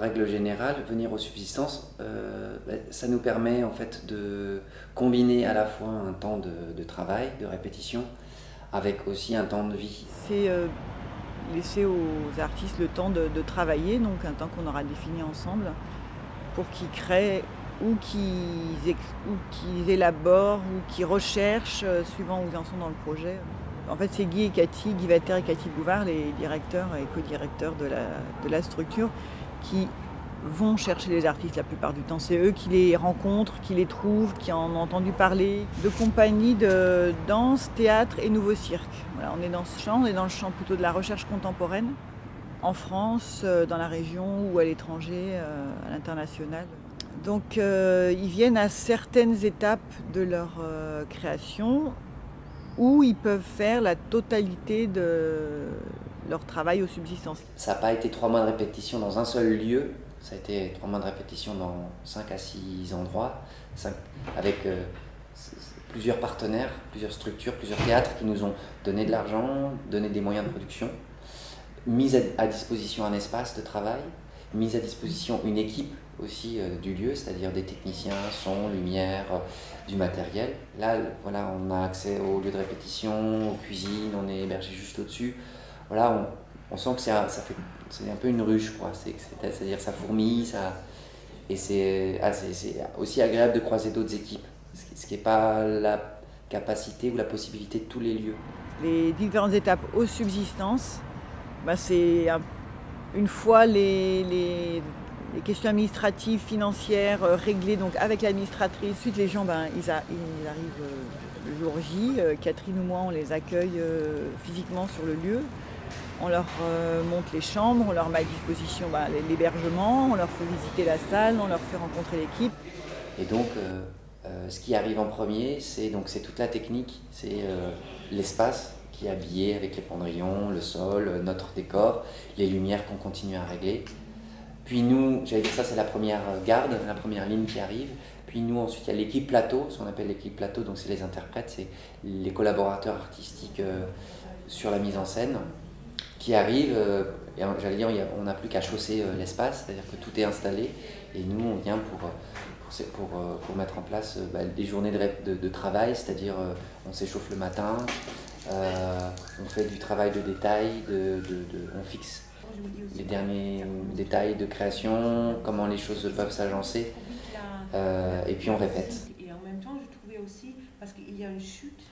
règle générale, venir aux subsistances, ça nous permet en fait de combiner à la fois un temps de travail, de répétition, avec aussi un temps de vie. C'est laisser aux artistes le temps de travailler, donc un temps qu'on aura défini ensemble, pour qu'ils créent ou qu'ils élaborent ou qu'ils recherchent, suivant où ils en sont dans le projet. En fait, c'est Guy Vater et Cathy Bouvard, les directeurs et co-directeurs de la structure, qui vont chercher les artistes la plupart du temps. C'est eux qui les rencontrent, qui les trouvent, qui en ont entendu parler. De compagnies de danse, théâtre et nouveau cirque. Voilà, on est dans ce champ, on est dans le champ plutôt de la recherche contemporaine, en France, dans la région ou à l'étranger, à l'international. Donc ils viennent à certaines étapes de leur création où ils peuvent faire la totalité de leur travail aux subsistances. Ça n'a pas été 3 mois de répétition dans un seul lieu, ça a été 3 mois de répétition dans 5 à 6 endroits, avec plusieurs partenaires, plusieurs structures, plusieurs théâtres qui nous ont donné de l'argent, donné des moyens de production, mis à disposition un espace de travail, mis à disposition une équipe aussi du lieu, c'est-à-dire des techniciens, son, lumière, du matériel. Là, voilà, on a accès au lieu de répétition, aux cuisines, on est hébergé juste au-dessus. Voilà, on sent que c'est un peu une ruche, quoi. C'est-à-dire ça fourmille, et c'est aussi agréable de croiser d'autres équipes, ce qui n'est pas la capacité ou la possibilité de tous les lieux. Les différentes étapes aux subsistances, c'est une fois les questions administratives, financières réglées donc avec l'administratrice. Ensuite, les gens, ils arrivent le jour J. Catherine ou moi, on les accueille physiquement sur le lieu. On leur monte les chambres, on leur met à disposition l'hébergement, on leur fait visiter la salle, on leur fait rencontrer l'équipe. Et donc, ce qui arrive en premier, c'est toute la technique, c'est l'espace qui est habillé avec les pendrillons, le sol, notre décor, les lumières qu'on continue à régler. Puis nous, j'allais dire ça, c'est la première garde, la première ligne qui arrive. Puis nous, ensuite, il y a l'équipe plateau, ce qu'on appelle l'équipe plateau, donc c'est les interprètes, c'est les collaborateurs artistiques sur la mise en scène qui arrivent. Et j'allais dire, on n'a plus qu'à chausser l'espace, c'est-à-dire que tout est installé. Et nous, on vient pour mettre en place des journées de travail, c'est-à-dire on s'échauffe le matin, on fait du travail de détail, on fixe les derniers détails de création, comment les choses peuvent s'agencer, et puis on répète. Et en même temps, je trouvais aussi, parce qu'il y a une chute.